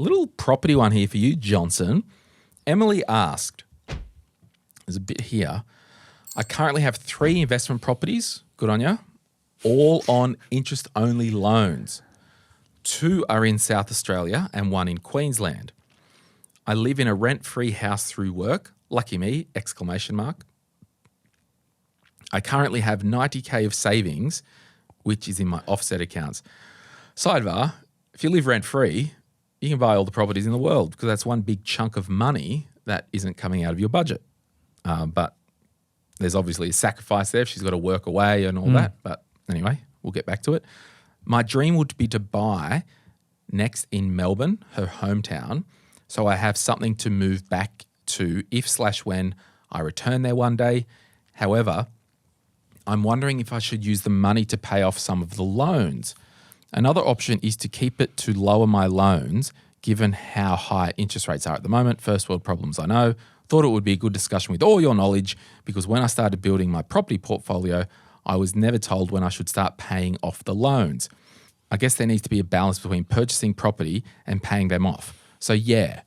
little property one here for you, Johnson. Emily asked, there's a bit here. I currently have 3 investment properties, good on you, all on interest-only loans. 2 are in South Australia and 1 in Queensland. I live in a rent-free house through work. Lucky me, ! I currently have 90K of savings, which is in my offset accounts. Sidebar, if you live rent-free, you can buy all the properties in the world because that's one big chunk of money that isn't coming out of your budget. But there's obviously a sacrifice there. She's got to work away and all that. But anyway, we'll get back to it. My dream would be to buy next in Melbourne, her hometown, so I have something to move back to if/when I return there one day. However, I'm wondering if I should use the money to pay off some of the loans. Another option is to keep it to lower my loans, given how high interest rates are at the moment. First world problems, I know. Thought it would be a good discussion with all your knowledge because when I started building my property portfolio, I was never told when I should start paying off the loans. I guess there needs to be a balance between purchasing property and paying them off. So yeah,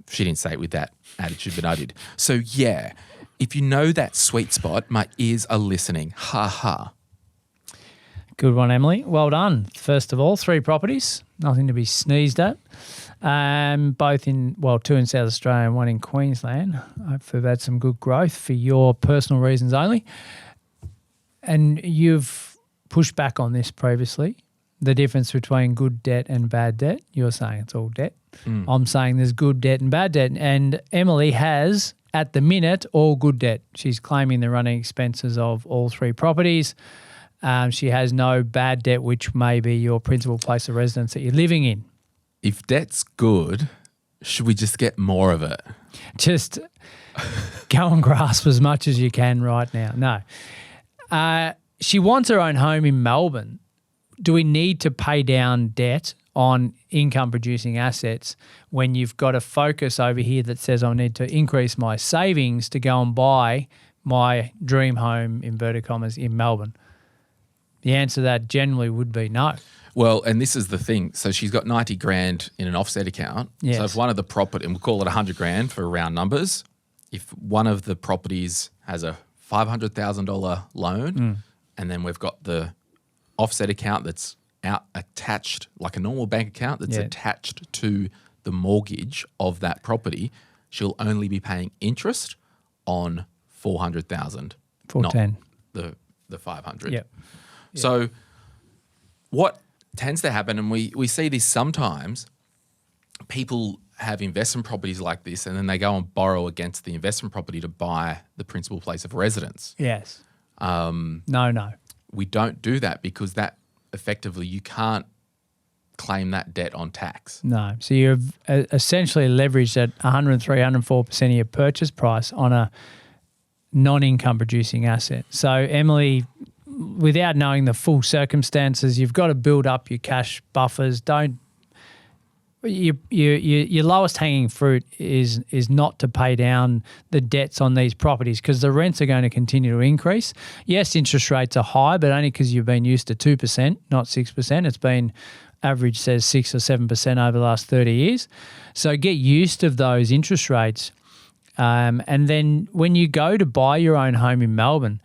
she didn't say it with that attitude, but I did. So yeah, if you know that sweet spot, my ears are listening. Ha ha. Good one, Emily. Well done. First of all, 3 properties, nothing to be sneezed at. Both in, 2 in South Australia and 1 in Queensland. Hopefully they've had some good growth for your personal reasons only. And you've pushed back on this previously, the difference between good debt and bad debt. You're saying it's all debt. I'm saying there's good debt and bad debt. And Emily has, at the minute, all good debt. She's claiming the running expenses of all 3 properties. She has no bad debt, which may be your principal place of residence that you're living in. If debt's good, should we just get more of it? Just go and grasp as much as you can right now. No. She wants her own home in Melbourne. Do we need to pay down debt on income-producing assets when you've got a focus over here that says I need to increase my savings to go and buy my dream home, inverted commas, in Melbourne? The answer to that generally would be no. Well, and this is the thing. So she's got 90 grand in an offset account. Yes. So if one of the property, and we'll call it 100 grand for round numbers, if one of the properties has a $500,000 loan and then we've got the offset account that's attached, like a normal bank account that's attached to the mortgage of that property, she'll only be paying interest on $400,000. 410. Not the 500. Yep. So what tends to happen, and we see this sometimes, people have investment properties like this and then they go and borrow against the investment property to buy the principal place of residence. Yes. No. We don't do that because that effectively you can't claim that debt on tax. No. So you've essentially leveraged at 103, 104% of your purchase price on a non-income producing asset. So Emily, without knowing the full circumstances, you've got to build up your cash buffers. Your lowest hanging fruit is not to pay down the debts on these properties because the rents are going to continue to increase. Yes, interest rates are high, but only because you've been used to 2%, not 6%. It's been average says 6 or 7% over the last 30 years. So get used to those interest rates. And then when you go to buy your own home in Melbourne,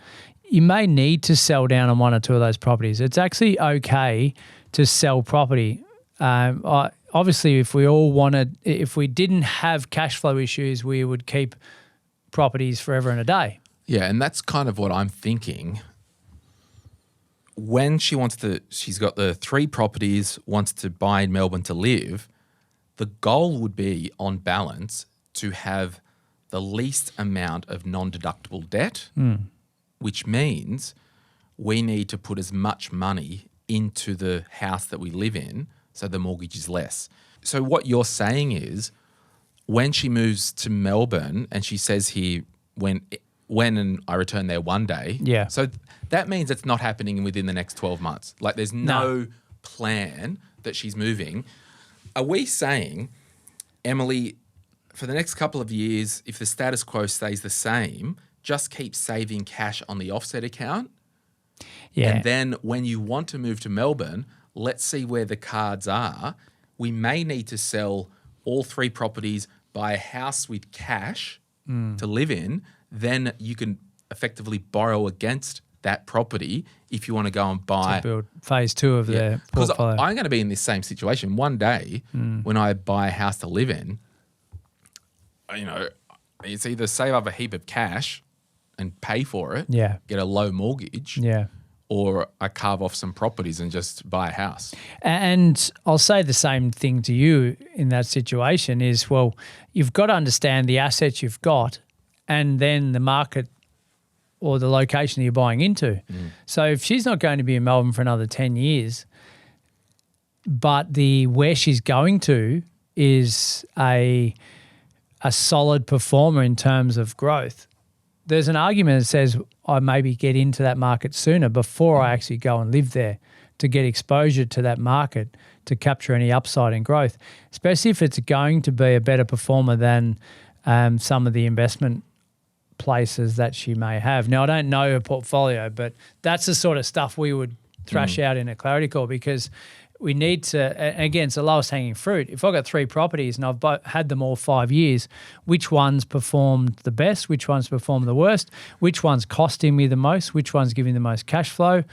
you may need to sell down on 1 or 2 of those properties. It's actually okay to sell property. Obviously, if we didn't have cash flow issues, we would keep properties forever and a day. Yeah, and that's kind of what I'm thinking. When she's got the 3 properties, wants to buy in Melbourne to live, the goal would be, on balance, to have the least amount of non-deductible debt, which means we need to put as much money into the house that we live in so the mortgage is less. So what you're saying is when she moves to Melbourne and she says here, when and I return there one day. Yeah. So that means it's not happening within the next 12 months. Like there's no plan that she's moving. Are we saying, Emily, for the next couple of years, if the status quo stays the same, just keep saving cash on the offset account? Yeah. And then when you want to move to Melbourne, let's see where the cards are. we may need to sell all 3 properties, buy a house with cash to live in, then you can effectively borrow against that property if you want to go and buy. To build phase 2 of their Because portfolio. I'm going to be in this same situation. One day when I buy a house to live in, it's either save up a heap of cash and pay for it, get a low mortgage, or I carve off some properties and just buy a house. And I'll say the same thing to you in that situation is, well, you've got to understand the assets you've got and then the market or the location that you're buying into. So if she's not going to be in Melbourne for another 10 years, but where she's going to is a solid performer in terms of growth, there's an argument that says I maybe get into that market sooner before I actually go and live there to get exposure to that market to capture any upside in growth, especially if it's going to be a better performer than some of the investment places that she may have. Now, I don't know her portfolio, but that's the sort of stuff we would thrash out in a clarity call because we need to, and again, it's the lowest hanging fruit. If I've got 3 properties and I've had them all 5 years, which ones performed the best, which ones performed the worst, which one's costing me the most, which one's giving the most cash flow?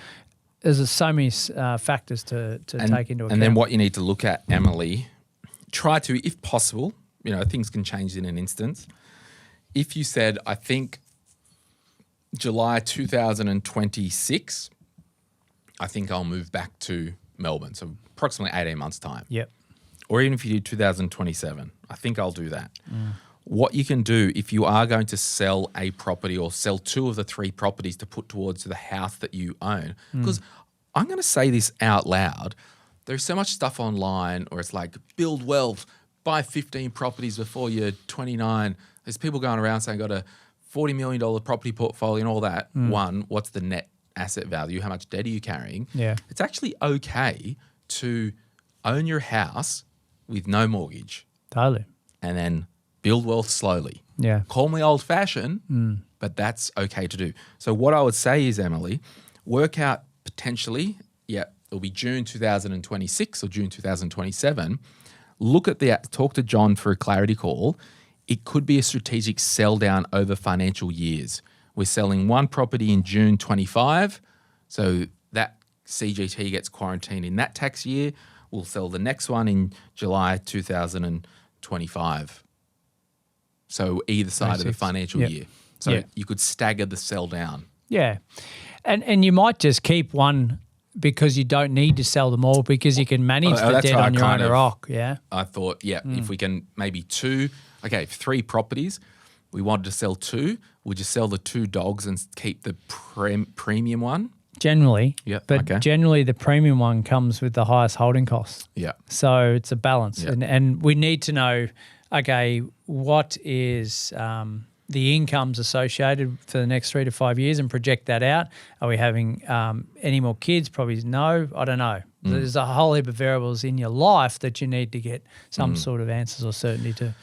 There's so many factors to take into account. And then what you need to look at, Emily, try to, if possible, things can change in an instant. If you said, I think July 2026, I think I'll move back to Melbourne, so approximately 18 months' time. Yep. Or even if you do 2027, I think I'll do that. What you can do if you are going to sell a property or sell 2 of the 3 properties to put towards the house that you own, because I'm going to say this out loud, there's so much stuff online or it's like build wealth, buy 15 properties before you're 29. There's people going around saying got a $40 million property portfolio and all that. One, what's the net asset value? How much debt are you carrying? Yeah. It's actually okay to own your house with no mortgage. Totally. And then build wealth slowly. Yeah. Call me old-fashioned, but that's okay to do. So what I would say is, Emily, work out potentially, it'll be June 2026 or June 2027. Talk to John for a clarity call. It could be a strategic sell down over financial years. We're selling 1 property in June 25, so that CGT gets quarantined in that tax year. We'll sell the next one in July 2025. So either side of the financial year. So you could stagger the sell down. Yeah. And you might just keep one because you don't need to sell them all because you can manage the debt on your own rock. Yeah. I thought, if we can maybe 2, 3 properties, we wanted to sell 2, we'll just sell the 2 dogs and keep the premium one. Generally. Yeah. But generally the premium one comes with the highest holding costs. Yeah. So it's a balance. Yeah. And we need to know, what is the incomes associated for the next 3 to 5 years and project that out. Are we having any more kids? Probably no. I don't know. There's a whole heap of variables in your life that you need to get some sort of answers or certainty to.